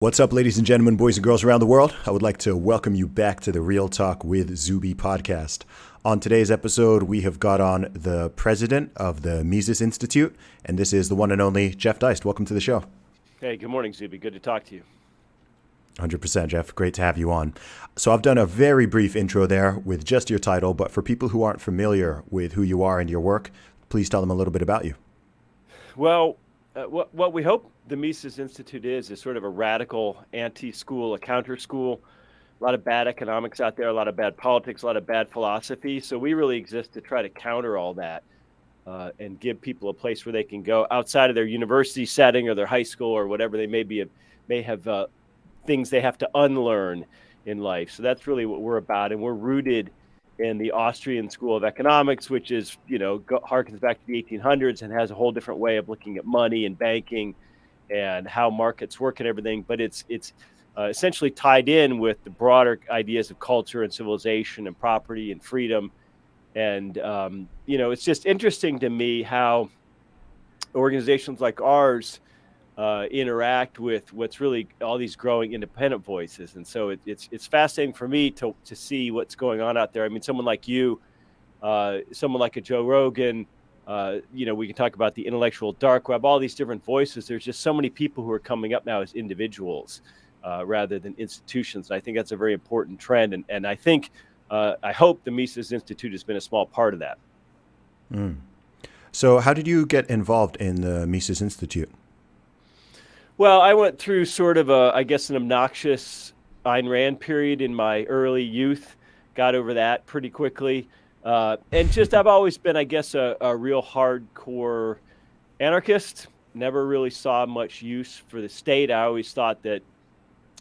What's up, ladies and gentlemen, boys and girls around the world? I would like to welcome you back to the Real Talk with Zuby podcast. On today's episode, we have got on the president of the Mises Institute, and this is the one and only Jeff Deist. Welcome to the show. Hey, good morning, Zuby. Good to talk to you. 100%, Jeff. Great to have you on. So I've done a very brief intro there with just your title, but for people who aren't familiar with who you are and your work, please tell them a little bit about you. Well, what we hope the Mises Institute is sort of a radical anti-school, a counter school. A lot of bad economics out there, a lot of bad politics, a lot of bad philosophy. So we really exist to try to counter all that and give people a place where they can go outside of their university setting or their high school or whatever they may have things they have to unlearn in life. So that's really what we're about. And we're rooted in the Austrian School of Economics, which is, harkens back to the 1800s and has a whole different way of looking at money and banking and how markets work and everything. But it's essentially tied in with the broader ideas of culture and civilization and property and freedom. And, it's just interesting to me how organizations like ours interact with what's really all these growing independent voices. And so it's fascinating for me to see what's going on out there. I mean, someone like you, someone like a Joe Rogan, we can talk about the intellectual dark web, all these different voices. There's just so many people who are coming up now as individuals rather than institutions. And I think that's a very important trend. And I think, I hope the Mises Institute has been a small part of that. So how did you get involved in the Mises Institute? Well, I went through sort of an obnoxious Ayn Rand period in my early youth, got over that pretty quickly. And just I've always been, a real hardcore anarchist. Never really saw much use for the state. I always thought that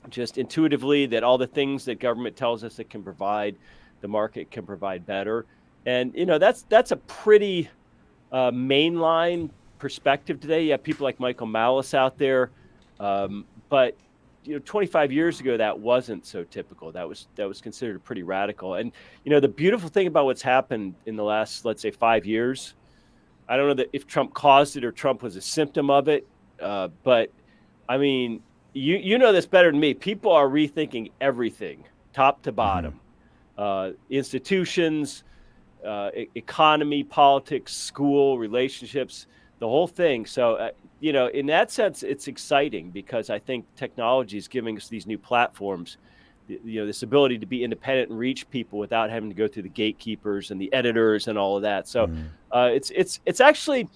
just intuitively that all the things that government tells us it can provide, the market can provide better. And, that's a pretty mainline perspective today. You have people like Michael Malice out there. But 25 years ago, that wasn't so typical. That was considered pretty radical. And, the beautiful thing about what's happened in the last, let's say, 5 years, I don't know that if Trump caused it or Trump was a symptom of it. But I mean, you know this better than me. People are rethinking everything top to bottom, institutions, economy, politics, school, relationships, the whole thing. So, in that sense, it's exciting because I think technology is giving us these new platforms, this ability to be independent and reach people without having to go through the gatekeepers and the editors and all of that. So it's actually,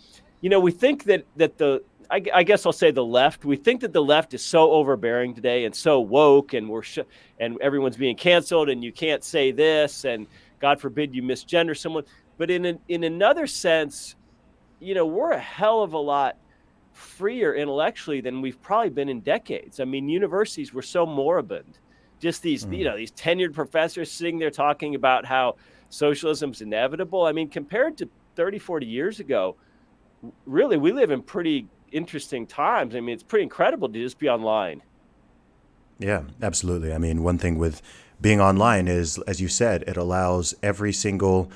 we think that I guess I'll say the left, we think that the left is so overbearing today and so woke and and everyone's being canceled and you can't say this and God forbid you misgender someone. But in another sense, we're a hell of a lot freer intellectually than we've probably been in decades. I mean, universities were so moribund. Just these, these tenured professors sitting there talking about how socialism's inevitable. I mean, compared to 30, 40 years ago, really, we live in pretty interesting times. I mean, it's pretty incredible to just be online. Yeah, absolutely. I mean, one thing with being online is, as you said, it allows every single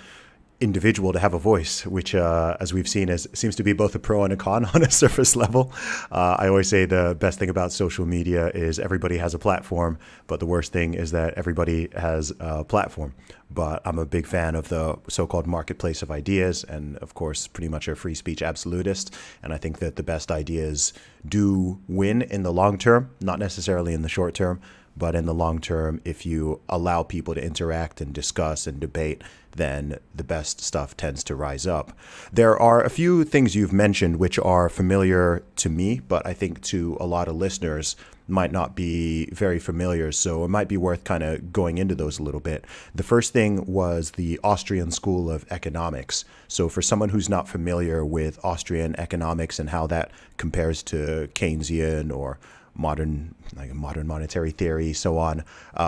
individual to have a voice, which, as we've seen, seems to be both a pro and a con on a surface level. I always say the best thing about social media is everybody has a platform, but the worst thing is that everybody has a platform. But I'm a big fan of the so-called marketplace of ideas and, of course, pretty much a free speech absolutist. And I think that the best ideas do win in the long term, not necessarily in the short term. But in the long term, if you allow people to interact and discuss and debate, then the best stuff tends to rise up. There are a few things you've mentioned which are familiar to me, but I think to a lot of listeners might not be very familiar. So it might be worth kind of going into those a little bit. The first thing was the Austrian School of Economics. So for someone who's not familiar with Austrian economics and how that compares to Keynesian or modern monetary theory, so on.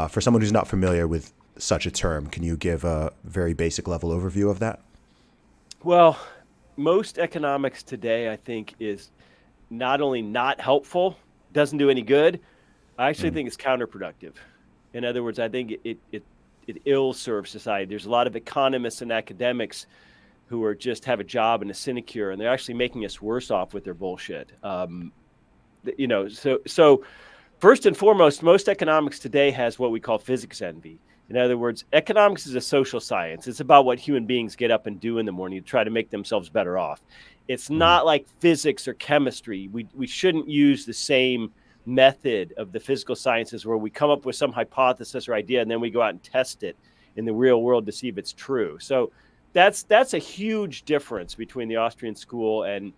For someone who's not familiar with such a term, can you give a very basic level overview of that? Well, most economics today, I think, is not only not helpful, doesn't do any good. I actually think it's counterproductive. In other words, I think it ill serves society. There's a lot of economists and academics who are just have a job and a sinecure, and they're actually making us worse off with their bullshit. So First and foremost, most economics today has what we call physics envy. In other words, economics is a social science. It's about what human beings get up and do in the morning to try to make themselves better off. It's Mhm. not like physics or chemistry. We shouldn't use the same method of the physical sciences where we come up with some hypothesis or idea and then we go out and test it in the real world to see if it's true. So that's a huge difference between the Austrian school and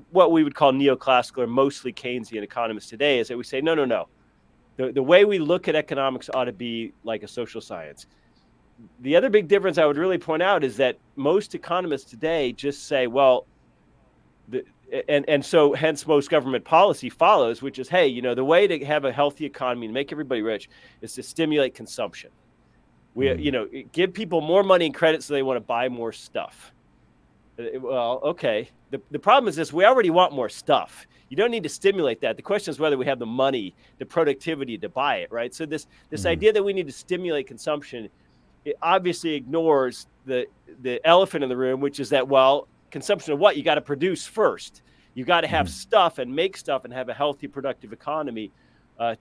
what we would call neoclassical or mostly Keynesian economists today, is that we say, no, no, no. The way we look at economics ought to be like a social science. The other big difference I would really point out is that most economists today just say, well, and so hence most government policy follows, which is, hey, the way to have a healthy economy and make everybody rich is to stimulate consumption. Give people more money and credit so they want to buy more stuff. Well, okay. The problem is this: we already want more stuff. You don't need to stimulate that. The question is whether we have the money, the productivity to buy it, right? So this Mhm. idea that we need to stimulate consumption, it obviously ignores the elephant in the room, which is that, well, consumption of what? You got to produce first. You got to have Mhm. stuff and make stuff and have a healthy, productive economy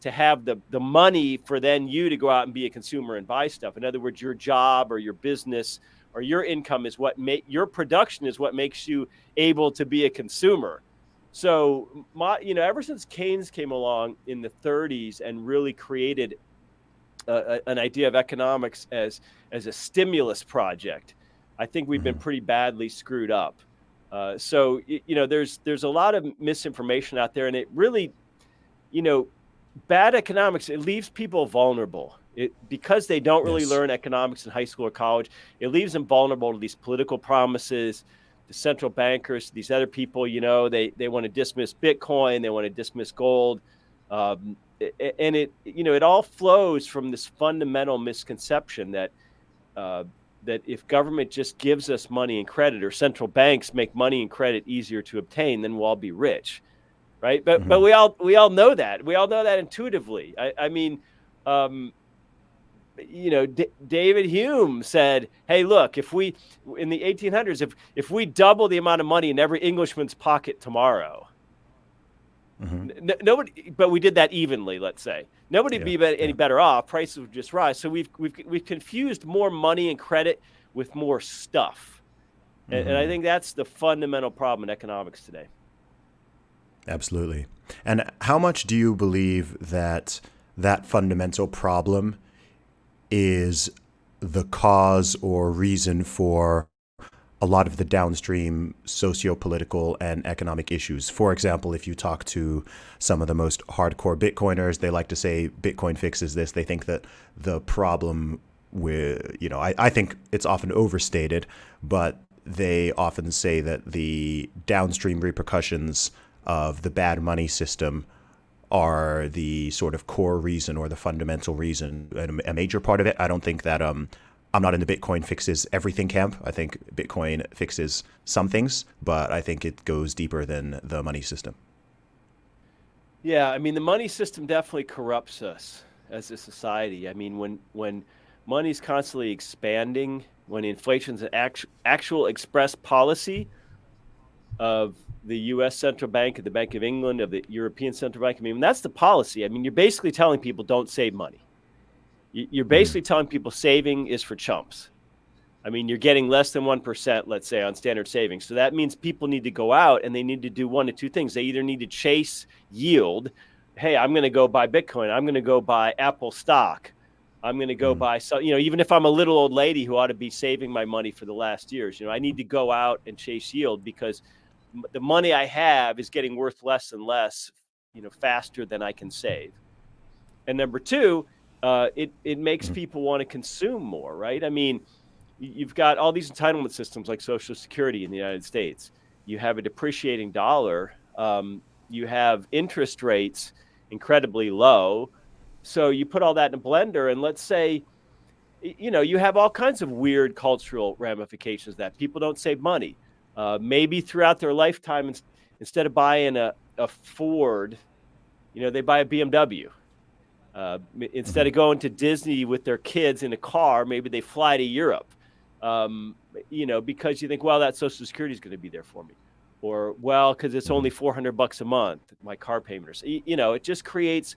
to have the money for then you to go out and be a consumer and buy stuff. In other words, your job or your business or your income is your production is what makes you able to be a consumer. So ever since Keynes came along in the 30s and really created an idea of economics as a stimulus project, I think we've been Mhm. pretty badly screwed up. There's a lot of misinformation out there, and it really, you know, bad economics, it leaves people vulnerable. Because they don't really Yes. learn economics in high school or college, it leaves them vulnerable to these political promises, the central bankers, these other people. They want to dismiss Bitcoin, they want to dismiss gold, and it all flows from this fundamental misconception uh, that if government just gives us money and credit, or central banks make money and credit easier to obtain, then we'll all be rich, right? But Mhm. we all know that. We all know that intuitively. I mean, um, David Hume said, "Hey, look, if we in the 1800s, if we double the amount of money in every Englishman's pocket tomorrow, Mhm. nobody, but we did that evenly. Let's say nobody would Yeah. be any Yeah. better off. Prices would just rise. So we've confused more money and credit with more stuff, and I Mhm. think that's the fundamental problem in economics today." Absolutely. And how much do you believe that that fundamental problem is the cause or reason for a lot of the downstream socio-political and economic issues? For example, if you talk to some of the most hardcore Bitcoiners, they like to say Bitcoin fixes this. They think that the problem with, I think it's often overstated, but they often say that the downstream repercussions of the bad money system are the sort of core reason or the fundamental reason and a major part of it. I don't think that I'm not in the Bitcoin fixes everything camp. I think Bitcoin fixes some things, but I think it goes deeper than the money system. Yeah, I mean, the money system definitely corrupts us as a society. I mean, when money's constantly expanding, when inflation's an actual express policy of the U.S. central bank, of the Bank of England, of the European central bank. I mean, that's the policy. I mean, you're basically telling people don't save money. You're Mm-hmm. basically telling people saving is for chumps. I mean, you're getting less than 1%, let's say, on standard savings. So that means people need to go out and they need to do one of two things. They either need to chase yield. Hey, I'm going to go buy Bitcoin. I'm going to go buy Apple stock. I'm going to go Mm-hmm. buy, so, even if I'm a little old lady who ought to be saving my money for the last years, I need to go out and chase yield because the money I have is getting worth less and less, faster than I can save. And number two, it makes Mm-hmm. people want to consume more, right? I mean, you've got all these entitlement systems like Social Security in the United States. You have a depreciating dollar. You have interest rates incredibly low. So you put all that in a blender, and let's say, you have all kinds of weird cultural ramifications that people don't save money. Maybe throughout their lifetime, instead of buying a Ford, they buy a BMW. Instead Mm-hmm. of going to Disney with their kids in a car, maybe they fly to Europe. Because you think, well, that Social Security is going to be there for me. or, well, because it's Mhm. only $400 a month, my car payment. It just creates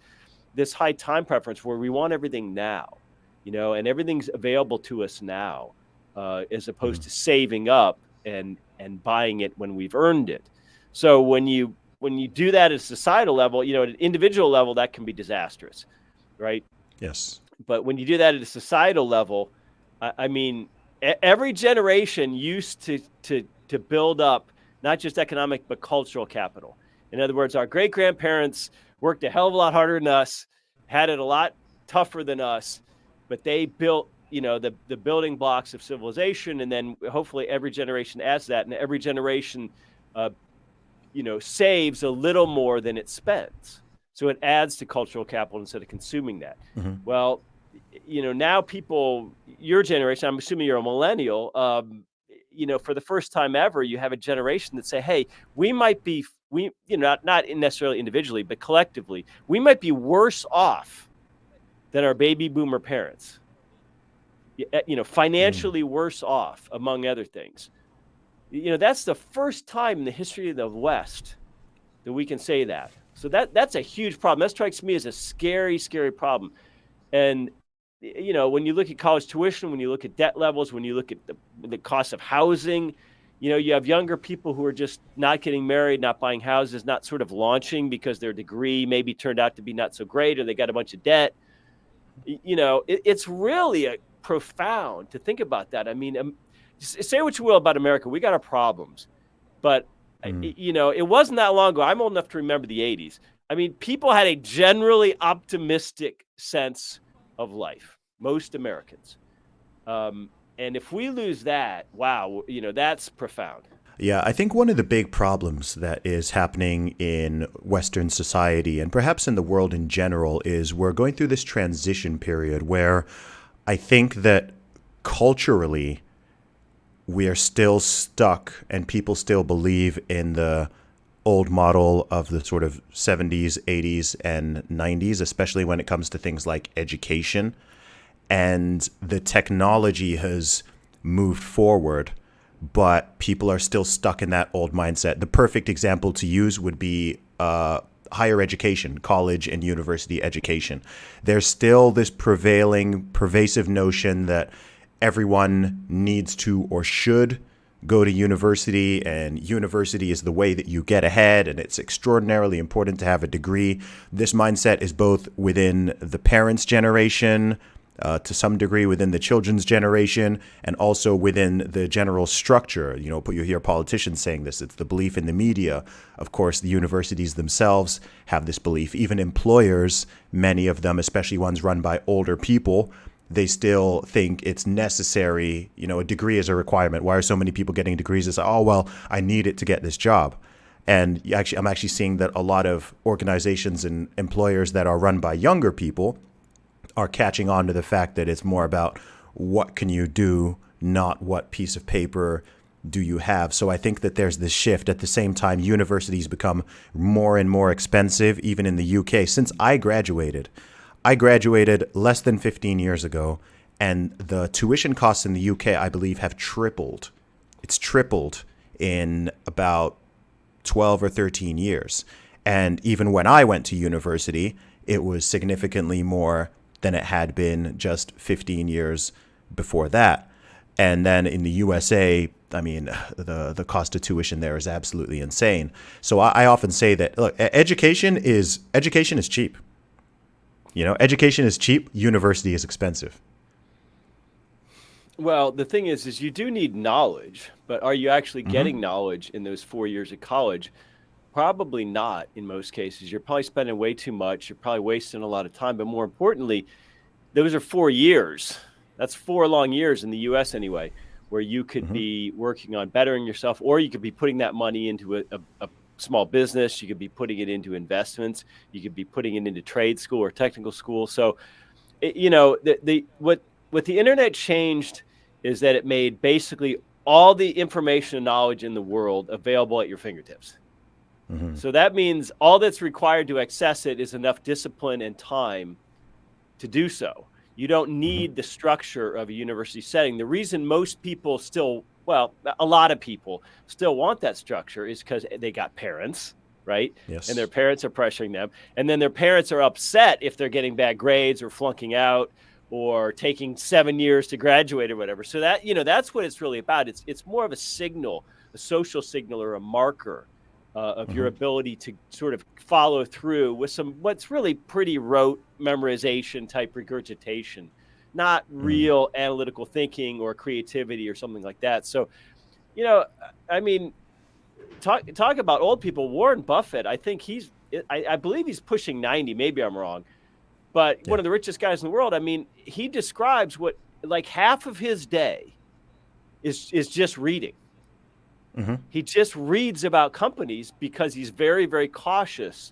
this high time preference where we want everything now, and everything's available to us now, as opposed Mhm. to saving up and buying it when we've earned it. So when you do that at a societal level, at an individual level, that can be disastrous, right? Yes. But when you do that at a societal level, I mean, every generation used to build up not just economic but cultural capital. In other words, our great grandparents worked a hell of a lot harder than us, had it a lot tougher than us, but they built the building blocks of civilization, and then hopefully every generation adds that, and every generation uh, saves a little more than it spends. So it adds to cultural capital instead of consuming that. Mhm. Well, now people, your generation, I'm assuming you're a millennial, for the first time ever, you have a generation that say, hey, we might be, not necessarily individually, but collectively, we might be worse off than our baby boomer parents, Mm. financially worse off, among other things. That's the first time in the history of the West that we can say that. So that's a huge problem. That strikes me as a scary, scary problem. And when you look at college tuition, when you look at debt levels, when you look at the cost of housing, you have younger people who are just not getting married, not buying houses, not sort of launching because their degree maybe turned out to be not so great, or they got a bunch of debt. It's really profound to think about that. I mean, say what you will about America, we got our problems, but Mm. it wasn't that long ago. I'm old enough to remember the 80s. I mean, people had a generally optimistic sense of life, most Americans. And if we lose that, wow, that's profound. Yeah, I think one of the big problems that is happening in Western society and perhaps in the world in general is we're going through this transition period where I think that culturally we are still stuck and people still believe in the old model of the sort of 70s, 80s, and 90s, especially when it comes to things like education. And the technology has moved forward, but people are still stuck in that old mindset. The perfect example to use would be higher education, college and university education. There's still this pervasive notion that everyone needs to or should go to university, and university is the way that you get ahead, and it's extraordinarily important to have a degree. This mindset is both within the parents' generation, to some degree within the children's generation, and also within the general structure. You hear politicians saying this. It's the belief in the media. Of course, the universities themselves have this belief. Even employers, many of them, especially ones run by older people, they still think it's necessary. A degree is a requirement. Why are so many people getting degrees? It's like, oh, well, I need it to get this job. And I'm actually seeing that a lot of organizations and employers that are run by younger people are catching on to the fact that it's more about what can you do, not what piece of paper do you have. So I think that there's this shift. At the same time, universities become more and more expensive, even in the UK. Since I graduated less than 15 years ago, and the tuition costs in the UK, I believe, have tripled. It's tripled in about 12 or 13 years. And even when I went to university, it was significantly more than it had been just 15 years before that. And then in the USA, I mean, the cost of tuition there is absolutely insane. So I often say that, look, education is cheap. Education is cheap. University is expensive. Well, the thing is you do need knowledge, but are you actually Mm-hmm. getting knowledge in those 4 years of college? Probably not in most cases. You're probably spending way too much. You're probably wasting a lot of time. But more importantly, those are 4 years. That's 4 long years in the US anyway, where you could Mm-hmm. be working on bettering yourself, or you could be putting that money into a small business. You could be putting it into investments. You could be putting it into trade school or technical school. So, what the internet changed is that it made basically all the information and knowledge in the world available at your fingertips. Mm-hmm. So that means all that's required to access it is enough discipline and time to do so. You don't Mm-hmm. need the structure of a university setting. The reason most people still well, a lot of people still want that structure is because they got parents, right? Yes. And their parents are pressuring them. And then their parents are upset if they're getting bad grades or flunking out or taking 7 years to graduate or whatever. So that, that's what it's really about. It's more of a signal, a social signal or a marker of your ability to sort of follow through with what's really pretty rote memorization type regurgitation, not real analytical thinking or creativity or something like that. So, I mean, talk about old people. Warren Buffett, I think I believe he's pushing 90. Maybe I'm wrong, but one of the richest guys in the world. I mean, he describes what like half of his day is just reading. He just reads about companies because he's very, very cautious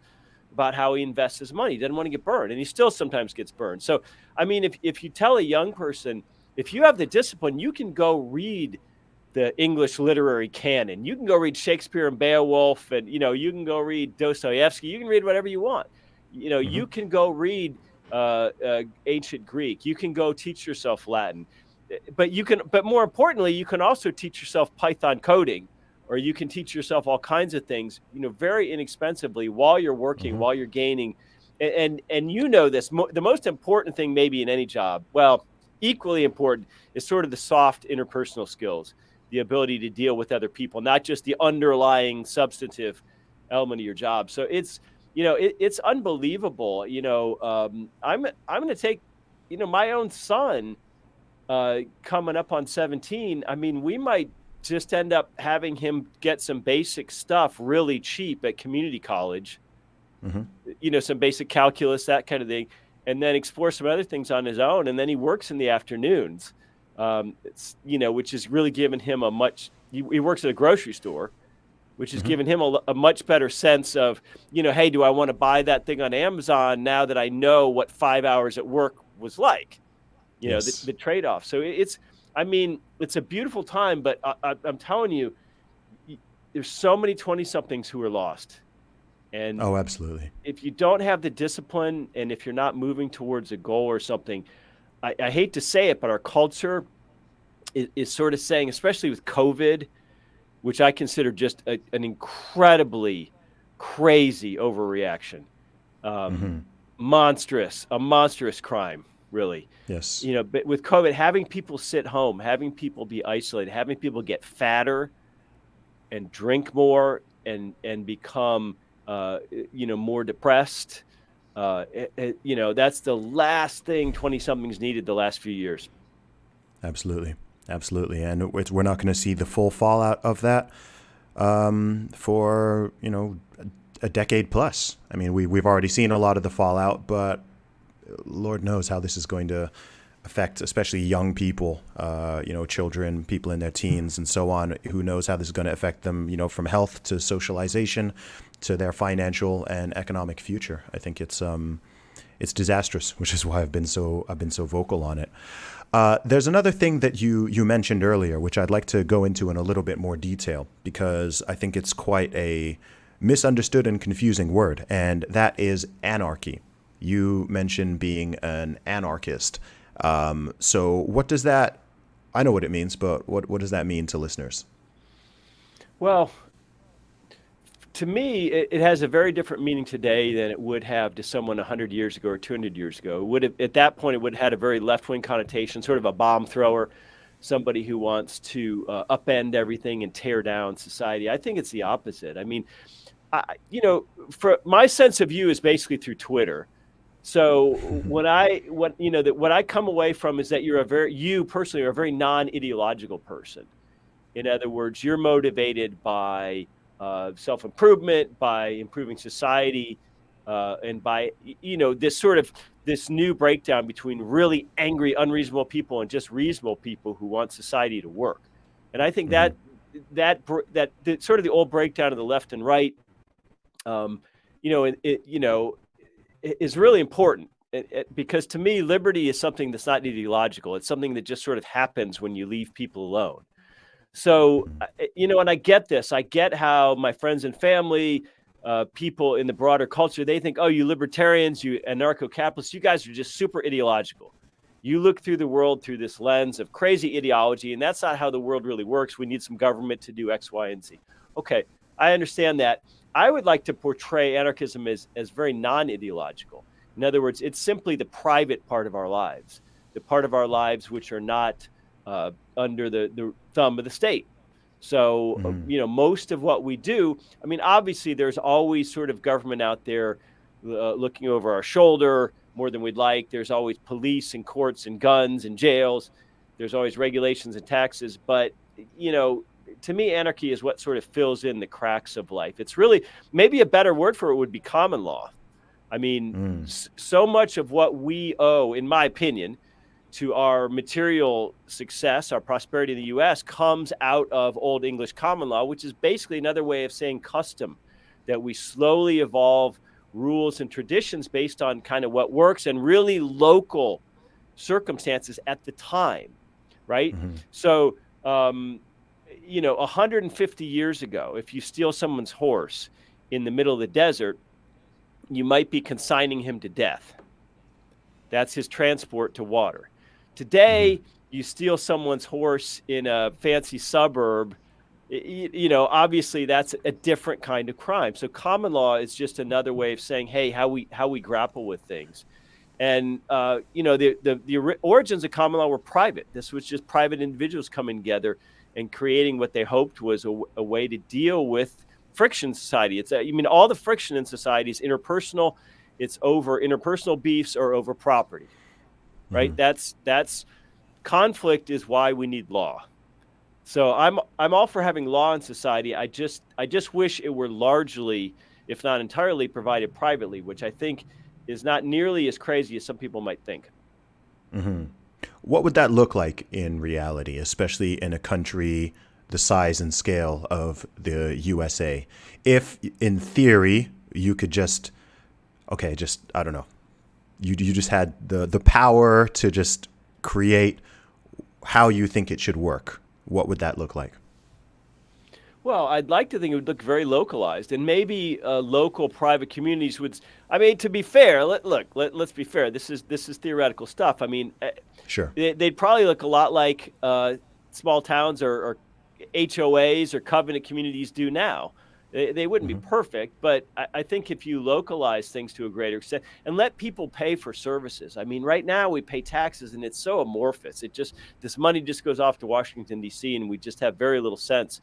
about how he invests his money. He doesn't want to get burned, and he still sometimes gets burned. So, I mean, if you tell a young person, if you have the discipline, you can go read the English literary canon. You can go read Shakespeare and Beowulf, and you can go read Dostoevsky. You can read whatever you want. You can go read ancient Greek. You can go teach yourself Latin, but more importantly, you can also teach yourself Python coding, or you can teach yourself all kinds of things, very inexpensively while you're working, while you're gaining. And this, the most important thing maybe in any job, well, equally important, is sort of the soft interpersonal skills, the ability to deal with other people, not just the underlying substantive element of your job. So it's unbelievable. I'm going to take, my own son coming up on 17. I mean, we might just end up having him get some basic stuff really cheap at community college, some basic calculus, that kind of thing, and then explore some other things on his own. And then he works in the afternoons, which is really giving him he works at a grocery store, which has given him a much better sense of, hey, do I want to buy that thing on Amazon now that I know what 5 hours at work was like, the trade-off. So it's a beautiful time, but I'm telling you, there's so many 20-somethings who are lost. And oh, absolutely. If you don't have the discipline, and if you're not moving towards a goal or something, I hate to say it, but our culture is sort of saying, especially with COVID, which I consider just an incredibly crazy overreaction, a monstrous crime, really. Yes. But with COVID, having people sit home, having people be isolated, having people get fatter and drink more and become, more depressed, that's the last thing 20-somethings needed the last few years. Absolutely. Absolutely. And we're not going to see the full fallout of that for, a decade plus. I mean, we've already seen a lot of the fallout, but Lord knows how this is going to affect especially young people, children, people in their teens and so on. Who knows how this is going to affect them, from health to socialization to their financial and economic future. I think it's disastrous, which is why I've been so vocal on it. There's another thing that you mentioned earlier, which I'd like to go into in a little bit more detail, because I think it's quite a misunderstood and confusing word, and that is anarchy. You mentioned being an anarchist. So what does that, I know what it means, but what does that mean to listeners? Well, to me, it has a very different meaning today than it would have to someone 100 years ago or 200 years ago. It would have, at that point, it would have had a very left-wing connotation, sort of a bomb thrower, somebody who wants to upend everything and tear down society. I think it's the opposite. I mean, for my sense of you is basically through Twitter. So what I come away from is that you personally are a very non-ideological person. In other words, you're motivated by self-improvement, by improving society, and by this new breakdown between really angry, unreasonable people and just reasonable people who want society to work. And I think that sort of the old breakdown of the left and right, is really important, because to me, liberty is something that's not ideological. It's something that just sort of happens when you leave people alone. So, and I get this. I get how my friends and family, people in the broader culture, they think, oh, you libertarians, you anarcho-capitalists, you guys are just super ideological. You look through the world through this lens of crazy ideology, and that's not how the world really works. We need some government to do X, Y, and Z. Okay, I understand that. I would like to portray anarchism as very non-ideological. In other words, it's simply the private part of our lives, the part of our lives which are not under the thumb of the state. So, most of what we do, I mean, obviously, there's always sort of government out there looking over our shoulder more than we'd like. There's always police and courts and guns and jails. There's always regulations and taxes. But, to me, anarchy is what sort of fills in the cracks of life. It's really, maybe a better word for it would be common law. I mean, so much of what we owe, in my opinion, to our material success, our prosperity in the U.S. comes out of Old English common law, which is basically another way of saying custom, that we slowly evolve rules and traditions based on kind of what works and really local circumstances at the time, right? So, 150 years ago, if you steal someone's horse in the middle of the desert, you might be consigning him to death. That's his transport to water. Today, you steal someone's horse in a fancy suburb, obviously that's a different kind of crime. So common law is just another way of saying, hey, how we grapple with things. And, the origins of common law were private. This was just private individuals coming together and creating what they hoped was a way to deal with friction in society. It's all the friction in society is interpersonal. It's over interpersonal beefs or over property. Right. That's conflict is why we need law. So I'm all for having law in society. I just wish it were largely, if not entirely, provided privately, which I think is not nearly as crazy as some people might think. What would that look like in reality, especially in a country the size and scale of the USA? If in theory you could I don't know. You just had the power to just create how you think it should work. What would that look like? Well, I'd like to think it would look very localized, and maybe local private communities would. I mean, to be fair, let's be fair. This is theoretical stuff. I mean, sure, they'd probably look a lot like small towns or HOAs or covenant communities do now. They wouldn't be perfect, but I think if you localize things to a greater extent and let people pay for services. I mean, right now we pay taxes and it's so amorphous. This money just goes off to Washington, D.C., and we just have very little sense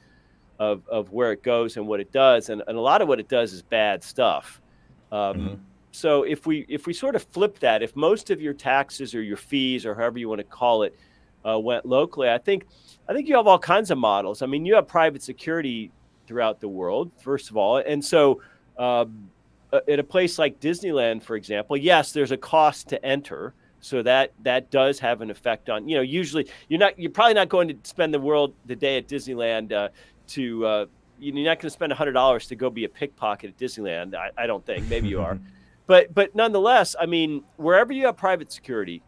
of where it goes and what it does. And a lot of what it does is bad stuff. So if we sort of flip that, if most of your taxes or your fees or however you want to call it went locally, I think you have all kinds of models. I mean, you have private security throughout the world, first of all. And so at a place like Disneyland, for example, yes, there's a cost to enter. So that does have an effect on, usually you're probably not going to spend the day at Disneyland you're not going to spend $100 to go be a pickpocket at Disneyland. I don't think. Maybe you are. But nonetheless, I mean, wherever you have private security,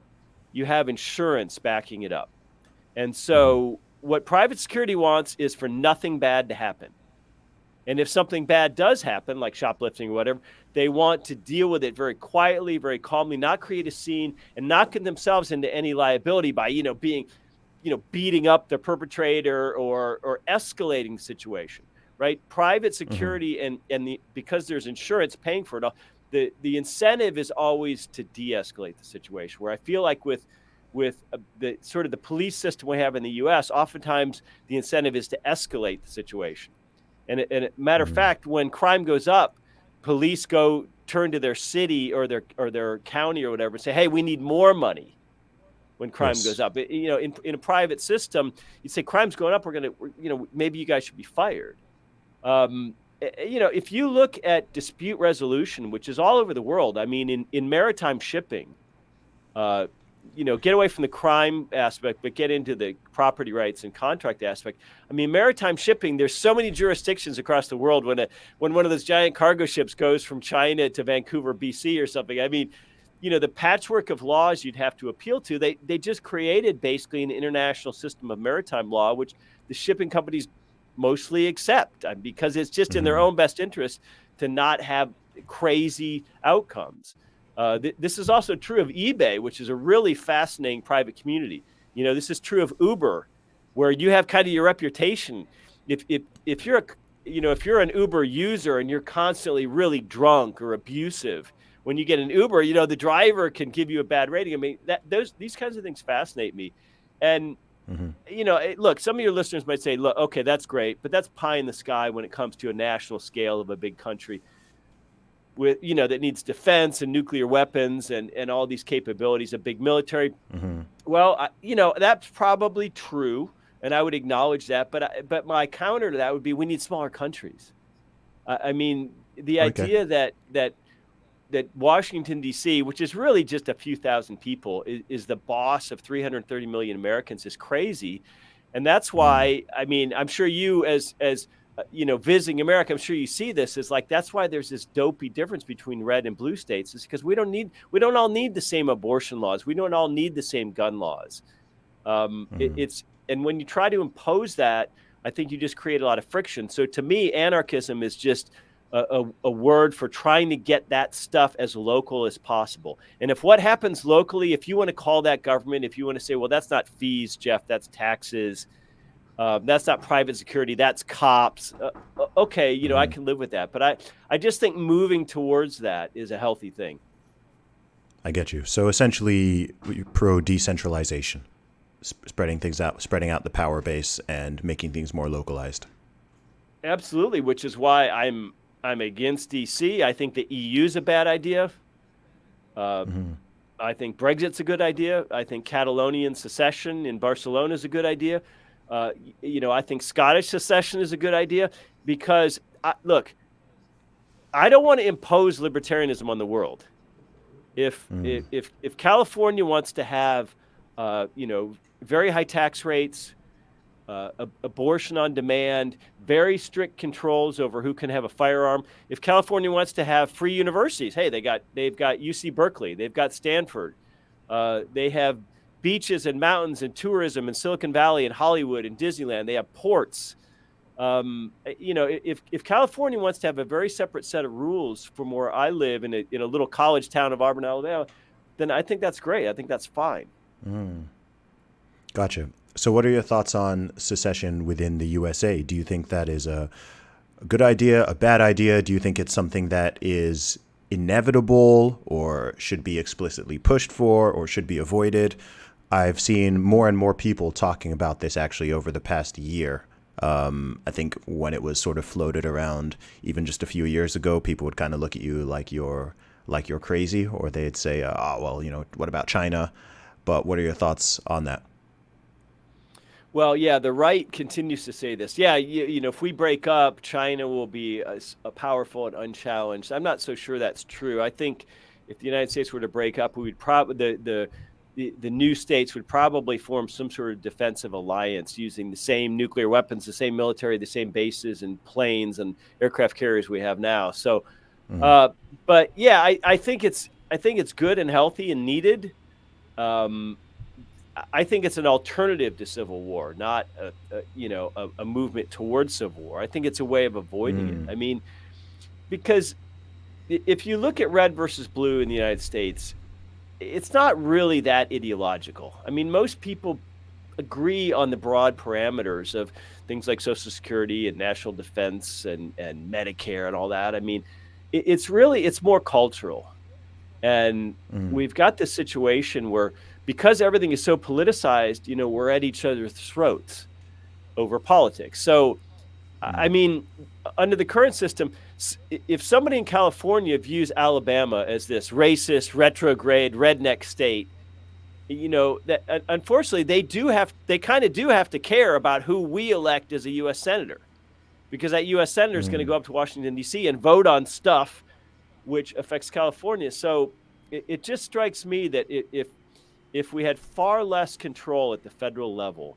you have insurance backing it up. And so what private security wants is for nothing bad to happen. And if something bad does happen, like shoplifting or whatever, they want to deal with it very quietly, very calmly, not create a scene and not get themselves into any liability by, beating up the perpetrator or escalating the situation, right? Private security because there's insurance paying for it all, the incentive is always to de-escalate the situation, where I feel like with the sort of the police system we have in the U.S., oftentimes the incentive is to escalate the situation. And matter of fact, when crime goes up, police turn to their city or their county or whatever and say, hey, we need more money when crime goes up. In a private system, you'd say crime's going up, maybe you guys should be fired. If you look at dispute resolution, which is all over the world, I mean, in maritime shipping, get away from the crime aspect, but get into the property rights and contract aspect. I mean, maritime shipping, there's so many jurisdictions across the world when one of those giant cargo ships goes from China to Vancouver, BC or something. I mean, the patchwork of laws you'd have to appeal to, they just created basically an international system of maritime law, which the shipping companies mostly accept because it's just in their own best interest to not have crazy outcomes. This is also true of eBay, which is a really fascinating private community. This is true of Uber, where you have kind of your reputation. If you're an Uber user and you're constantly really drunk or abusive, when you get an Uber, the driver can give you a bad rating. I mean, these kinds of things fascinate me. And look, some of your listeners might say, look, okay, that's great, but that's pie in the sky when it comes to a national scale of a big country with, that needs defense and nuclear weapons and all these capabilities, a big military. Well, that's probably true, and I would acknowledge that. But my counter to that would be we need smaller countries. I mean, the idea that Washington, D.C., which is really just a few thousand people, is the boss of 330 million Americans is crazy. And that's why, I mean, I'm sure you as visiting America, I'm sure you see this is like, that's why there's this dopey difference between red and blue states, is because we don't all need the same abortion laws. We don't all need the same gun laws. And when you try to impose that, I think you just create a lot of friction. So to me, anarchism is just a word for trying to get that stuff as local as possible. And if what happens locally, if you want to call that government, if you want to say, well, that's not fees, Jeff, that's taxes, that's not private security, that's cops. Okay, I can live with that. But I just think moving towards that is a healthy thing. I get you. So essentially, pro decentralization, spreading things out, spreading out the power base and making things more localized. Absolutely, which is why I'm against DC. I think the EU is a bad idea. I think Brexit's a good idea. I think Catalonian secession in Barcelona is a good idea. I think Scottish secession is a good idea because, look, I don't want to impose libertarianism on the world. If California wants to have, very high tax rates, abortion on demand, very strict controls over who can have a firearm. If California wants to have free universities, hey, they've got UC Berkeley, they've got Stanford, they have beaches and mountains and tourism in Silicon Valley and Hollywood and Disneyland. They have ports. If California wants to have a very separate set of rules from where I live in a little college town of Auburn, Alabama, then I think that's great. I think that's fine. Gotcha. So what are your thoughts on secession within the USA? Do you think that is a good idea, a bad idea? Do you think it's something that is inevitable or should be explicitly pushed for or should be avoided? I've seen more and more people talking about this actually over the past year. I think when it was sort of floated around, even just a few years ago, people would kind of look at you like you're crazy, or they'd say, what about China? But what are your thoughts on that? Well, yeah, the right continues to say this. Yeah, if we break up, China will be a powerful and unchallenged. I'm not so sure that's true. I think if the United States were to break up, we would probably the new states would probably form some sort of defensive alliance using the same nuclear weapons, the same military, the same bases and planes and aircraft carriers we have now. So, but yeah, I think it's good and healthy and needed. I think it's an alternative to civil war, not a movement towards civil war. I think it's a way of avoiding it. I mean, because if you look at red versus blue in the United States, it's not really that ideological. I mean, most people agree on the broad parameters of things like Social Security and national defense and Medicare and all that. I mean, it's more cultural. And we've got this situation where, because everything is so politicized, we're at each other's throats over politics. So, I mean, under the current system, if somebody in California views Alabama as this racist, retrograde, redneck state, that unfortunately they kind of do have to care about who we elect as a U.S. senator, because that U.S. senator is going to go up to Washington, D.C. and vote on stuff which affects California. So it just strikes me that if we had far less control at the federal level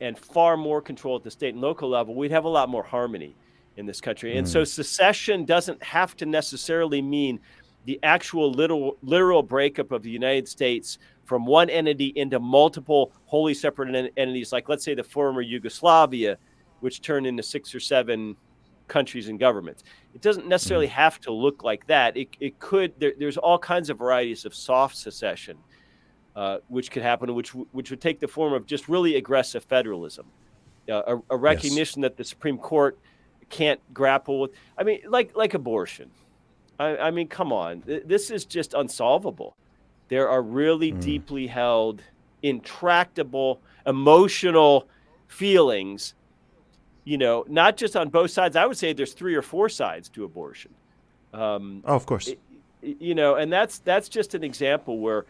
and far more control at the state and local level, we'd have a lot more harmony in this country. And so secession doesn't have to necessarily mean the actual literal breakup of the United States from one entity into multiple wholly separate entities, like let's say the former Yugoslavia, which turned into 6 or 7 countries and governments. It doesn't necessarily have to look like that. It could. There's all kinds of varieties of soft secession, which could happen, which would take the form of just really aggressive federalism, a recognition that the Supreme Court can't grapple with. I mean, like abortion. I mean, come on, this is just unsolvable. There are really deeply held, intractable, emotional feelings, not just on both sides. I would say there's 3 or 4 sides to abortion. Of course. And that's just an example where,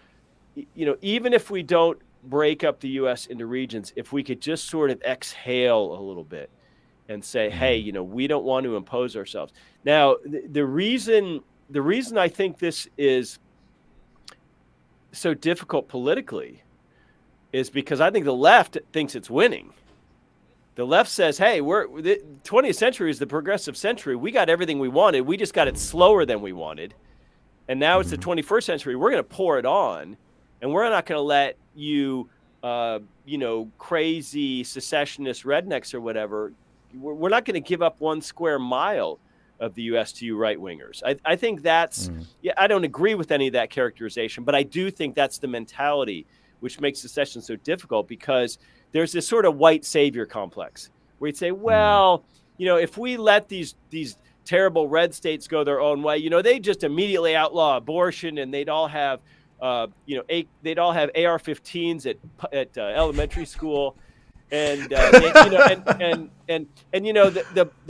even if we don't break up the U.S. into regions, if we could just sort of exhale a little bit and say, hey, we don't want to impose ourselves. Now, the reason I think this is so difficult politically is because I think the left thinks it's winning. The left says, hey, the 20th century is the progressive century. We got everything we wanted. We just got it slower than we wanted. And now it's the 21st century. We're going to pour it on. And we're not going to let you, crazy secessionist rednecks or whatever. We're not going to give up 1 square mile of the U.S. to you right-wingers. I think that's, I don't agree with any of that characterization, but I do think that's the mentality which makes secession so difficult, because there's this sort of white savior complex where you'd say, well, if we let these terrible red states go their own way, they just immediately outlaw abortion, and they'd all have, they'd all have AR-15s at elementary school. And the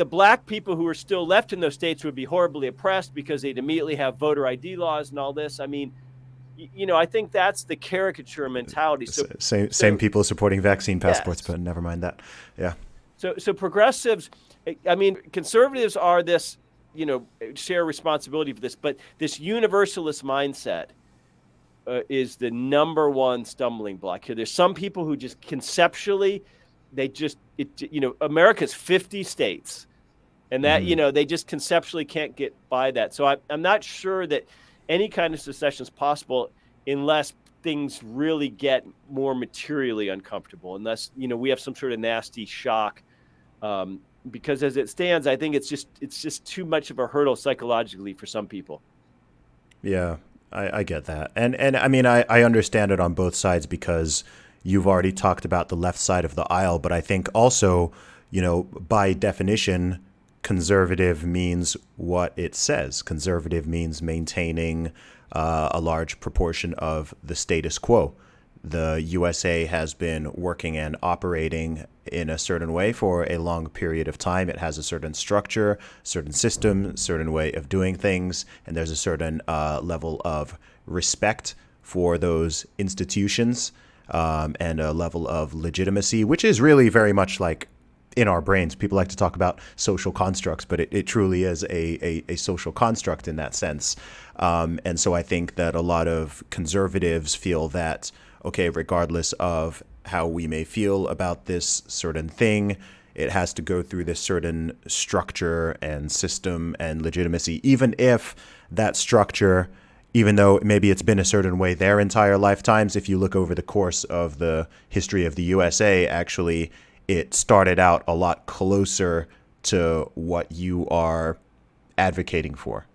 black people who are still left in those states would be horribly oppressed because they'd immediately have voter ID laws and all this. I mean, I think that's the caricature mentality. So same people supporting vaccine passports, but never mind that. Yeah. So progressives, I mean, conservatives are this, share responsibility for this, but this universalist mindset is the number one stumbling block here. There's some people who just conceptually, America's 50 states, and that, they just conceptually can't get by that. So I'm not sure that any kind of secession is possible unless things really get more materially uncomfortable, unless, we have some sort of nasty shock. Because as it stands, I think it's just too much of a hurdle psychologically for some people. Yeah. I get that. And I mean, I understand it on both sides, because you've already talked about the left side of the aisle. But I think also, by definition, conservative means what it says. Conservative means maintaining a large proportion of the status quo. The USA has been working and operating in a certain way for a long period of time. It has a certain structure, certain system, certain way of doing things, and there's a certain level of respect for those institutions and a level of legitimacy, which is really very much like in our brains. People like to talk about social constructs, but it truly is a social construct in that sense. And so I think that a lot of conservatives feel that, okay, regardless of how we may feel about this certain thing, it has to go through this certain structure and system and legitimacy, even if that structure, even though maybe it's been a certain way their entire lifetimes, if you look over the course of the history of the USA, actually, it started out a lot closer to what you are advocating for.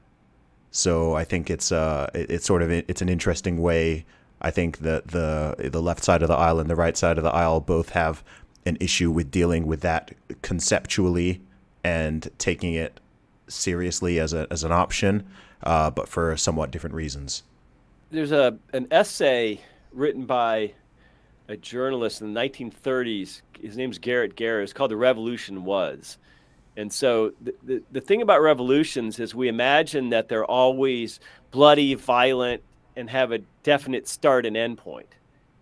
So I think it's an interesting way. I think that the left side of the aisle and the right side of the aisle both have an issue with dealing with that conceptually and taking it seriously as an option, but for somewhat different reasons. There's an essay written by a journalist in the 1930s. His name's Garrett Garrett. It's called "The Revolution Was." And so the thing about revolutions is we imagine that they're always bloody, violent, and have a definite start and end point.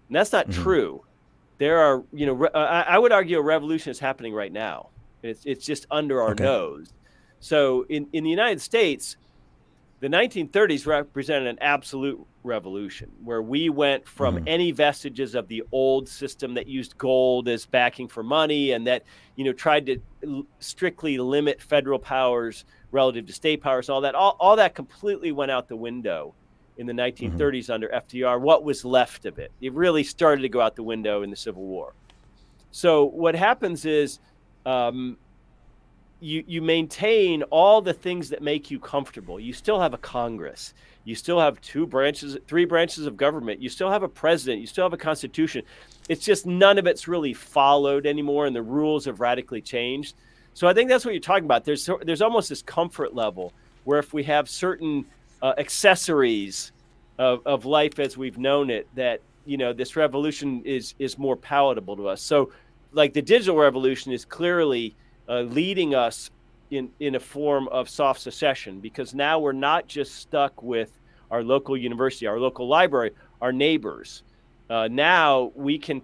And that's not true. There are, I would argue a revolution is happening right now. It's just under our nose. So in the United States, the 1930s represented an absolute revolution where we went from any vestiges of the old system that used gold as backing for money and that, tried to strictly limit federal powers relative to state powers, all that completely went out the window in the 1930s under FDR. What was left of it? It really started to go out the window in the Civil War. So what happens is, you maintain all the things that make you comfortable. You still have a Congress. You still have three branches of government. You still have a president. You still have a constitution. It's just none of it's really followed anymore, and the rules have radically changed. So I think that's what you're talking about. There's almost this comfort level where if we have certain accessories of life as we've known it, that this revolution is more palatable to us. So, like the digital revolution is clearly leading us in a form of soft secession, because now we're not just stuck with our local university, our local library, our neighbors. Now we can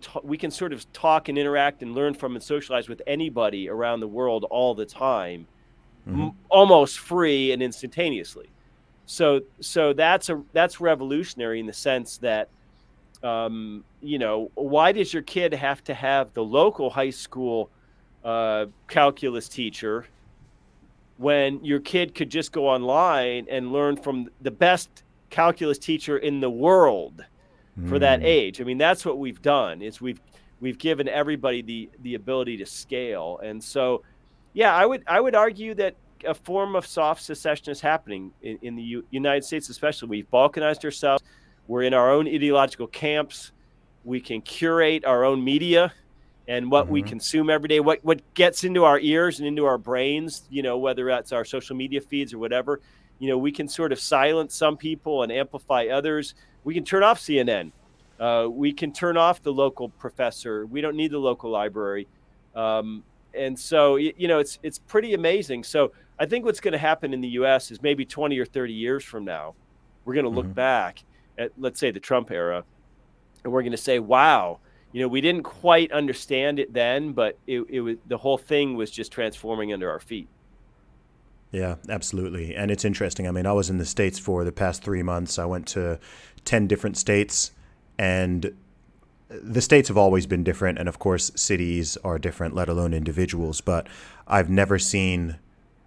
sort of talk and interact and learn from and socialize with anybody around the world all the time, almost free and instantaneously. So that's revolutionary in the sense that why does your kid have to have the local high school calculus teacher when your kid could just go online and learn from the best calculus teacher in the world for that age? I mean, that's what we've done, is we've given everybody the ability to scale. And so, yeah, I would argue that a form of soft secession is happening in the United States, especially. We've balkanized ourselves. We're in our own ideological camps. We can curate our own media and what we consume every day, what gets into our ears and into our brains, whether that's our social media feeds or whatever. We can sort of silence some people and amplify others. We can turn off CNN. We can turn off the local professor. We don't need the local library. And so, it's pretty amazing. So I think what's going to happen in the U.S. is maybe 20 or 30 years from now, we're going to look back at, let's say, the Trump era, and we're going to say, wow, we didn't quite understand it then, but it was, the whole thing was just transforming under our feet. Yeah, absolutely. And it's interesting. I mean, I was in the States for the past 3 months. I went to 10 different states, and the states have always been different. And of course, cities are different, let alone individuals. But I've never seen,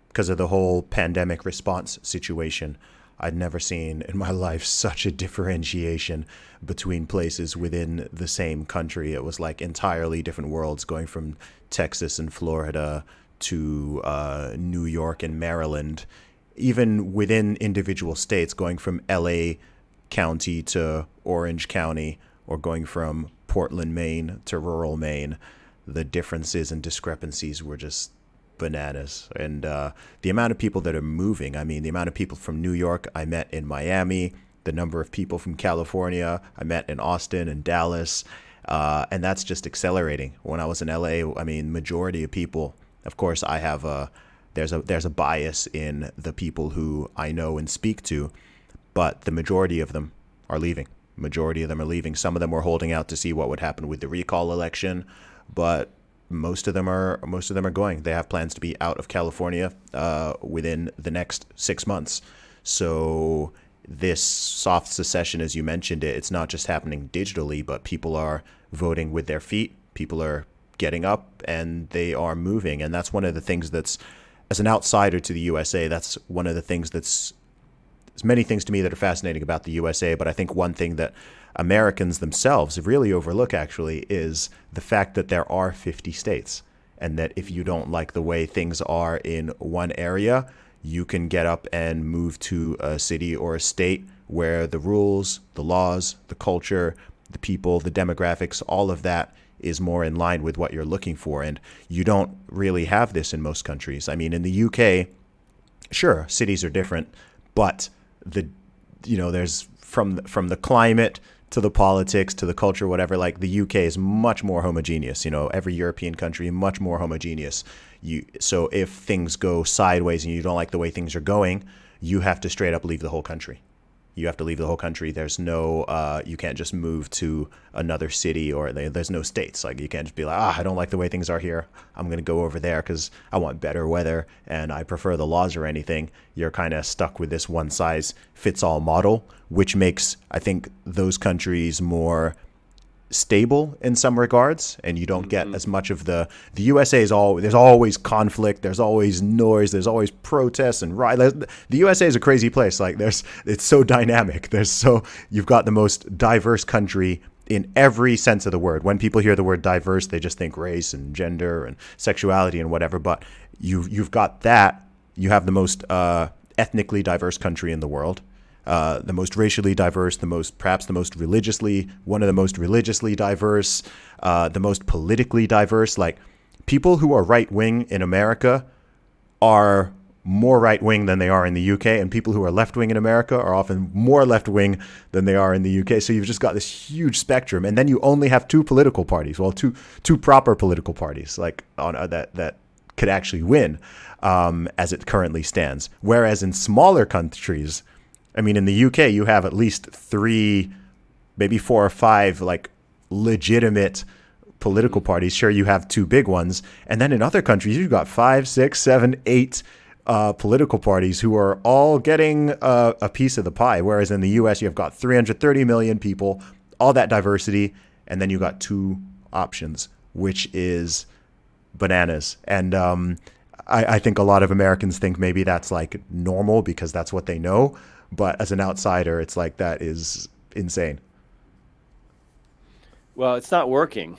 because of the whole pandemic response situation, I'd never seen in my life such a differentiation between places within the same country. It was like entirely different worlds, going from Texas and Florida to New York and Maryland, even within individual states, going from LA County to Orange County, or going from Portland, Maine to rural Maine. The differences and discrepancies were just bananas. And the amount of people that are moving, I mean, the amount of people from New York I met in Miami, the number of people from California I met in Austin and Dallas, and that's just accelerating. When I was in LA, I mean, majority of people, of course, I have there's a bias in the people who I know and speak to, but the majority of them are leaving. Majority of them are leaving. Some of them were holding out to see what would happen with the recall election, but most of them are going. They have plans to be out of California within the next 6 months. So this soft secession, as you mentioned it's not just happening digitally, but people are voting with their feet. People are getting up and they are moving. And that's one of the things that's, as an outsider to the USA, that's one of the things that's, there's many things to me that are fascinating about the USA, but I think one thing that Americans themselves really overlook, actually, is the fact that there are 50 states, and that if you don't like the way things are in one area, you can get up and move to a city or a state where the rules, the laws, the culture, the people, the demographics, all of that is more in line with what you're looking for. And you don't really have this in most countries. I mean, in the UK, sure, cities are different, but there's from the climate to the politics to the culture, whatever, like the UK is much more homogeneous. Every European country much more homogeneous. So if things go sideways and you don't like the way things are going, you have to straight up leave the whole country. You have to leave the whole country. There's no, you can't just move to another city, or there's no states. Like, you can't just be like, I don't like the way things are here, I'm going to go over there because I want better weather and I prefer the laws or anything. You're kind of stuck with this one size fits all model, which makes, I think, those countries more stable in some regards, and you don't get as much of the USA is all, there's always conflict, there's always noise, there's always protests and riots. The USA is a crazy place. Like, it's so dynamic. You've got the most diverse country in every sense of the word. When people hear the word diverse, they just think race and gender and sexuality and whatever. But you've got that. You have the most ethnically diverse country in the world, the most racially diverse, perhaps the most religiously, one of the most religiously diverse, the most politically diverse. Like, people who are right wing in America are more right-wing than they are in the UK, and people who are left-wing in America are often more left-wing than they are in the UK. So you've just got this huge spectrum, and then you only have two political parties, well, two proper political parties, like on that could actually win as it currently stands. Whereas in smaller countries, I mean, in the UK, you have at least 3, maybe 4 or 5 like legitimate political parties. Sure, you have 2 big ones, and then in other countries, you've got 5, 6, 7, 8 political parties who are all getting a piece of the pie. Whereas in the U.S., you've got 330 million people, all that diversity, and then you got 2 options, which is bananas. And I think a lot of Americans think maybe that's like normal because that's what they know. But as an outsider, it's like, that is insane. Well, it's not working.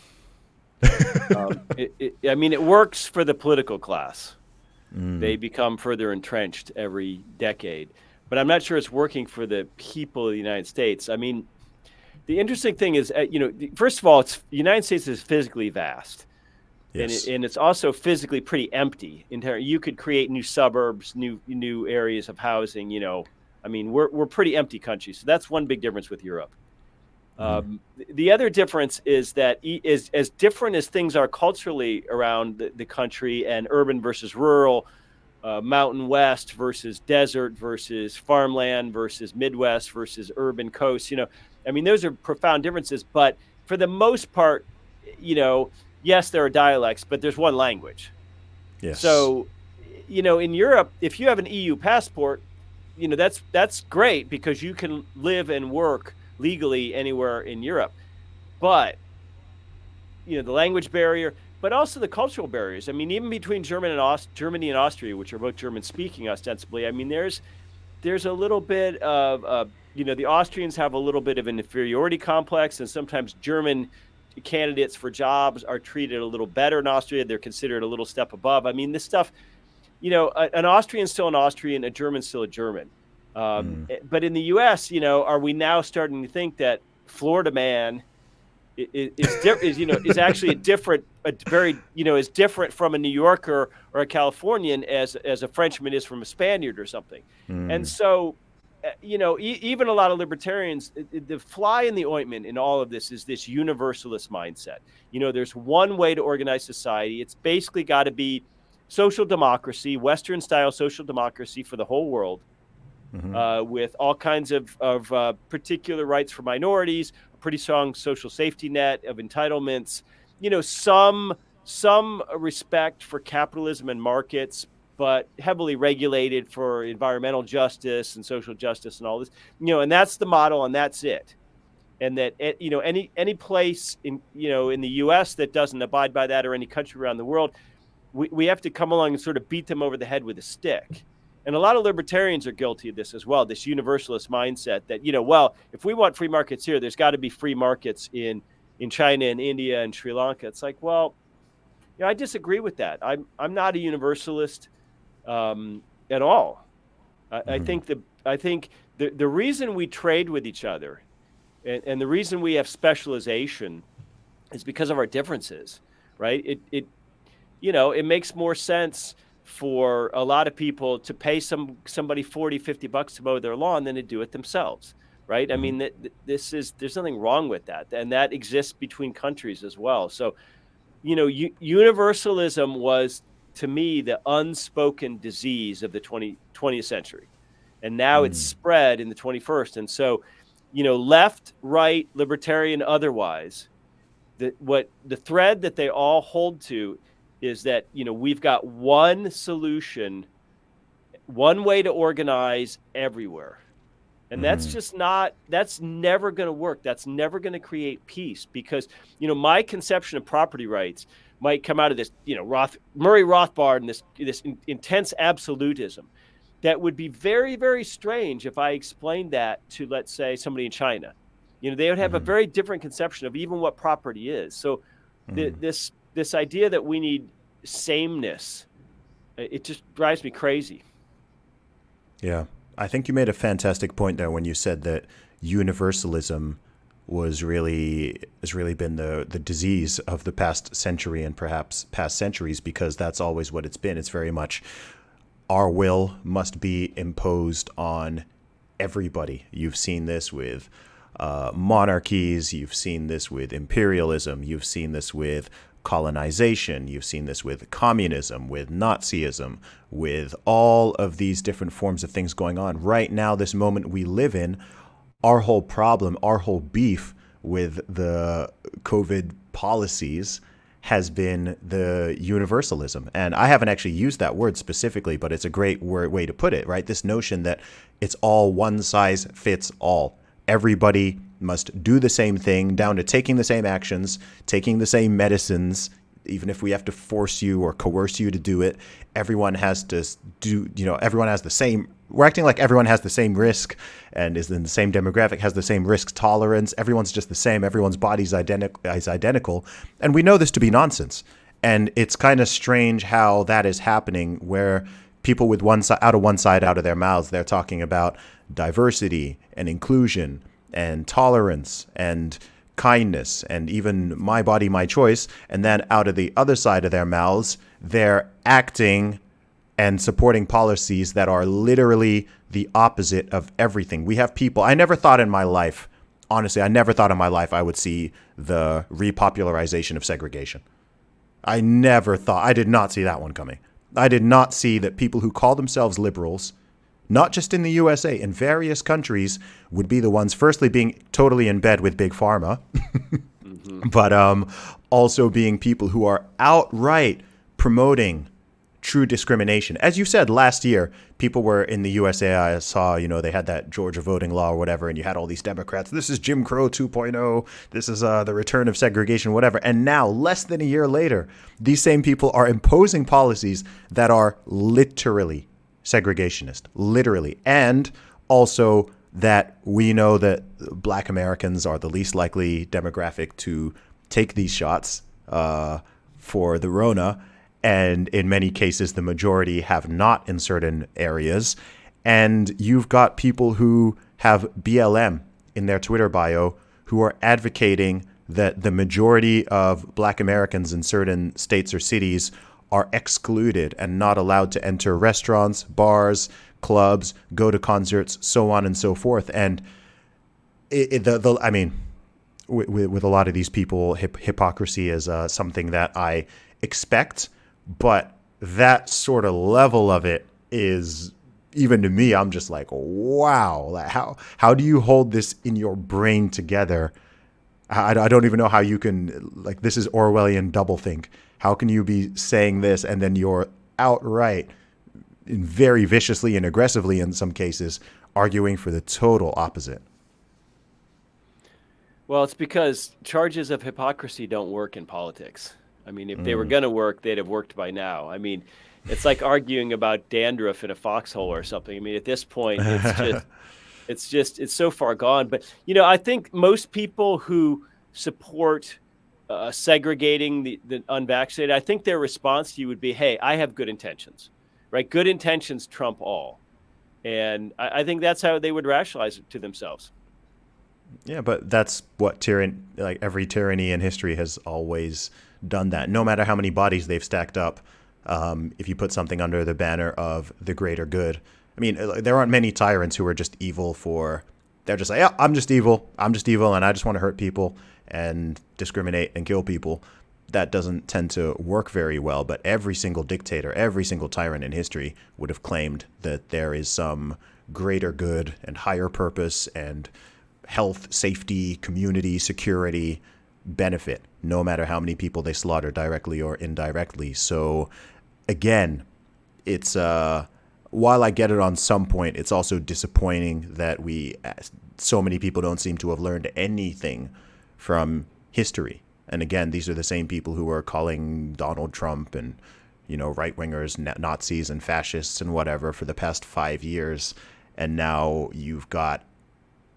I mean, it works for the political class. They become further entrenched every decade. But I'm not sure it's working for the people of the United States. I mean, the interesting thing is, first of all, the United States is physically vast. Yes. And it's also physically pretty empty. You could create new suburbs, new areas of housing. I mean, we're pretty empty country. So that's one big difference with Europe. The other difference is that as different as things are culturally around the country, and urban versus rural, mountain west versus desert versus farmland versus Midwest versus urban coast, I mean, those are profound differences. But for the most part, yes, there are dialects, but there's one language. Yes. So, in Europe, if you have an EU passport, that's great because you can live and work legally anywhere in Europe. But the language barrier, but also the cultural barriers. I mean, even between Germany and Austria, which are both German speaking ostensibly, I mean, there's a little bit of the Austrians have a little bit of an inferiority complex, and sometimes German candidates for jobs are treated a little better in Austria. They're considered a little step above. I mean, this stuff, an Austrian's still an Austrian, a German's still a German. But in the U.S., are we now starting to think that Florida man is actually is different from a New Yorker or a Californian as a Frenchman is from a Spaniard or something? And so, even a lot of libertarians, the fly in the ointment in all of this is this universalist mindset. There's one way to organize society. It's basically got to be social democracy, Western style social democracy for the whole world. With all kinds of particular rights for minorities, a pretty strong social safety net of entitlements, some respect for capitalism and markets, but heavily regulated for environmental justice and social justice and all this, and that's the model, and that's it. And that, any place in the U.S. that doesn't abide by that, or any country around the world, we have to come along and sort of beat them over the head with a stick. And a lot of libertarians are guilty of this as well, this universalist mindset that, if we want free markets here, there's got to be free markets in China and India and Sri Lanka. It's like, well, I disagree with that. I'm not a universalist at all. I think the reason we trade with each other and the reason we have specialization is because of our differences, right? It makes more sense for a lot of people to pay somebody $40-$50 to mow their lawn than to do it themselves, right? I mean, there's nothing wrong with that, and that exists between countries as well. So, universalism was, to me, the unspoken disease of the 20th century, and now it's spread in the 21st. And so, left, right, libertarian, otherwise, the thread that they all hold to is that, we've got one solution, one way to organize everywhere. And that's never going to work. That's never going to create peace, because, my conception of property rights might come out of this, Murray Rothbard and this intense absolutism that would be very, very strange if I explained that to, let's say, somebody in China. They would have a very different conception of even what property is. So this idea that we need sameness, it just drives me crazy. Yeah. I think you made a fantastic point there when you said that universalism has really been the disease of the past century and perhaps past centuries, because that's always what it's been. It's very much our will must be imposed on everybody. You've seen this with monarchies. You've seen this with imperialism. You've seen this with colonization. You've seen this with communism, with Nazism, with all of these different forms of things going on. Right now, this moment we live in, our whole problem, our whole beef with the COVID policies has been the universalism. And I haven't actually used that word specifically, but it's a great way to put it, right? This notion that it's all one size fits all. Everybody must do the same thing, down to taking the same actions, taking the same medicines, even if we have to force you or coerce you to do it. Everyone has to do, everyone has the same, we're acting like everyone has the same risk and is in the same demographic, has the same risk tolerance. Everyone's just the same. Everyone's body's identical. And we know this to be nonsense. And it's kind of strange how that is happening, where people with one side out of their mouths, they're talking about diversity and inclusion and tolerance and kindness and even my body, my choice. And then out of the other side of their mouths, they're acting and supporting policies that are literally the opposite of everything. We have people, I never thought in my life I would see the repopularization of segregation. I did not see that one coming. I did not see that people who call themselves liberals, not just in the USA, in various countries, would be the ones firstly being totally in bed with Big Pharma, but also being people who are outright promoting true discrimination. As you said, last year, people were in the USA, I saw, they had that Georgia voting law or whatever, and you had all these Democrats. This is Jim Crow 2.0. This is the return of segregation, whatever. And now, less than a year later, these same people are imposing policies that are literally segregationist, literally. And also that we know that Black Americans are the least likely demographic to take these shots for the Rona. And in many cases, the majority have not in certain areas. And you've got people who have BLM in their Twitter bio who are advocating that the majority of Black Americans in certain states or cities are excluded and not allowed to enter restaurants, bars, clubs, go to concerts, so on and so forth. And with a lot of these people, hypocrisy is something that I expect. But that sort of level of it is, even to me, I'm just like, wow, how do you hold this in your brain together? I don't even know how you can, this is Orwellian doublethink. How can you be saying this and then you're outright, and very viciously and aggressively in some cases, arguing for the total opposite? Well, it's because charges of hypocrisy don't work in politics. I mean, if they were going to work, they'd have worked by now. I mean, it's like arguing about dandruff in a foxhole or something. I mean, at this point, it's so far gone. But, I think most people who support segregating the unvaccinated, I think their response to you would be, hey, I have good intentions, right? Good intentions trump all. And I think that's how they would rationalize it to themselves. Yeah, but that's what every tyranny in history has always done that. No matter how many bodies they've stacked up, if you put something under the banner of the greater good. I mean, there aren't many tyrants who are just evil they're just like, yeah, I'm just evil, and I just want to hurt people and discriminate and kill people. That doesn't tend to work very well, but every single dictator, every single tyrant in history would have claimed that there is some greater good and higher purpose and health, safety, community, security benefit, no matter how many people they slaughter directly or indirectly. So again, it's while I get it on some point, it's also disappointing that so many people don't seem to have learned anything from history. And again, these are the same people who are calling Donald Trump and right-wingers Nazis and fascists and whatever for the past 5 years. And now you've got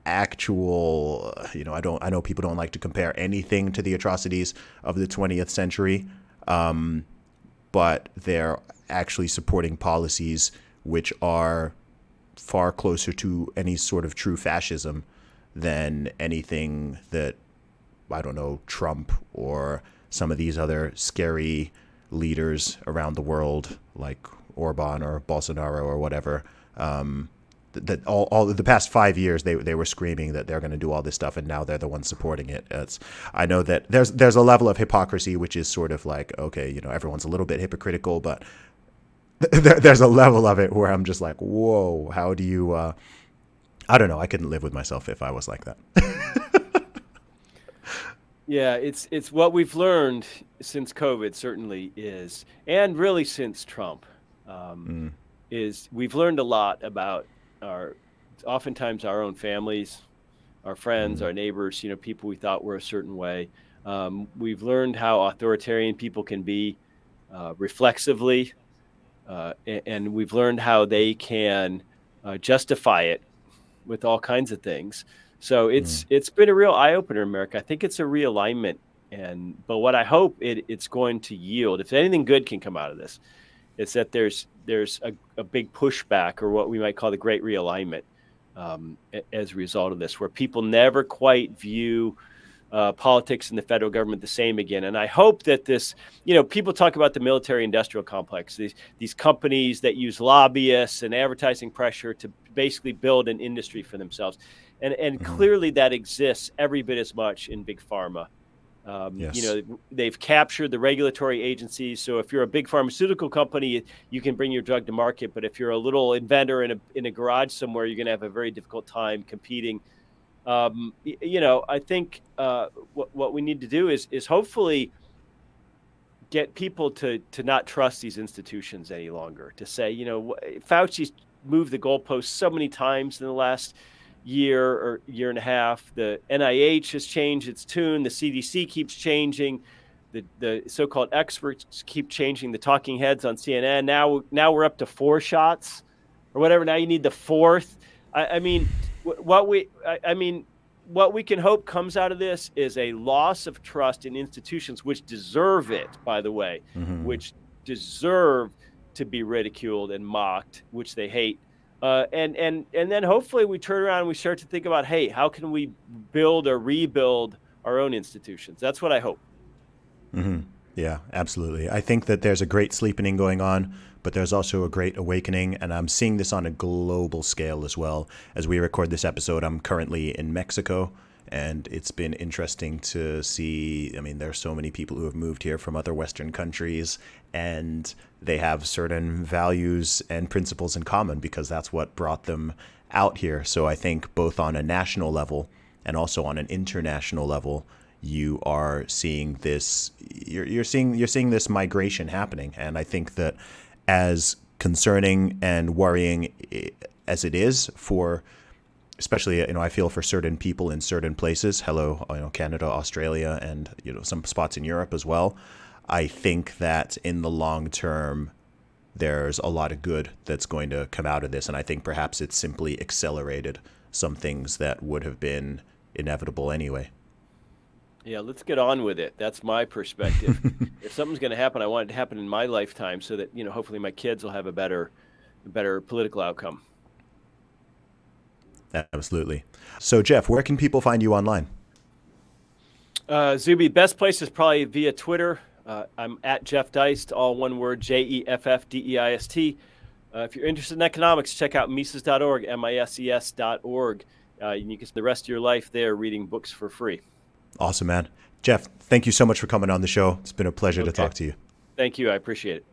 actual, I know people don't like to compare anything to the atrocities of the 20th century, but they're actually supporting policies which are far closer to any sort of true fascism than anything that, I don't know, Trump or some of these other scary leaders around the world like Orban or Bolsonaro or whatever. That all the past 5 years they were screaming that they're going to do all this stuff, and now they're the ones supporting it. I know that there's a level of hypocrisy which is sort of like, okay, everyone's a little bit hypocritical, but there's a level of it where I'm just like, whoa, how do you? I don't know. I couldn't live with myself if I was like that. Yeah, it's what we've learned since COVID certainly is, and really since Trump, is we've learned a lot about oftentimes our own families, our friends, our neighbors, people we thought were a certain way. We've learned how authoritarian people can be reflexively, and we've learned how they can justify it with all kinds of things. So it's been a real eye-opener in America. I think it's a realignment, but what I hope it's going to yield, if anything good can come out of this, is that there's a big pushback, or what we might call the Great Realignment, as a result of this, where people never quite view politics and the federal government the same again. And I hope that this, people talk about the military-industrial complex, these companies that use lobbyists and advertising pressure to basically build an industry for themselves. And clearly that exists every bit as much in big pharma. Yes. They've captured the regulatory agencies. So if you're a big pharmaceutical company, you can bring your drug to market. But if you're a little inventor in a garage somewhere, you're going to have a very difficult time competing. I think what we need to do is hopefully get people to not trust these institutions any longer, to say, Fauci's moved the goalposts so many times in the last year or year and a half. The NIH has changed its tune. The CDC keeps changing. The so-called experts keep changing. The talking heads on CNN. Now we're up to 4 shots or whatever. Now you need the 4th. What we can hope comes out of this is a loss of trust in institutions, which deserve it, by the way, which deserve to be ridiculed and mocked, which they hate. And then hopefully we turn around and we start to think about, hey, how can we build or rebuild our own institutions? That's what I hope. Yeah, absolutely. I think that there's a great sleepening going on, but there's also a great awakening, and I'm seeing this on a global scale as well. As we record this episode, I'm currently in Mexico, and it's been interesting to see. There's so many people who have moved here from other Western countries, and they have certain values and principles in common because that's what brought them out here. So I think both on a national level and also on an international level, you are seeing this. You're seeing this migration happening, and I think that as concerning and worrying as it is for, especially, I feel for certain people in certain places, Canada, Australia, and, some spots in Europe as well. I think that in the long term, there's a lot of good that's going to come out of this. And I think perhaps it's simply accelerated some things that would have been inevitable anyway. Yeah, let's get on with it. That's my perspective. If something's going to happen, I want it to happen in my lifetime so that, hopefully my kids will have a better political outcome. Absolutely. So, Jeff, where can people find you online? Zuby, best place is probably via Twitter. I'm at Jeff Deist, all one word, JEFFDEIST. If you're interested in economics, check out Mises.org, MISES.org. You can spend the rest of your life there reading books for free. Awesome, man. Jeff, thank you so much for coming on the show. It's been a pleasure to talk to you. Thank you. I appreciate it.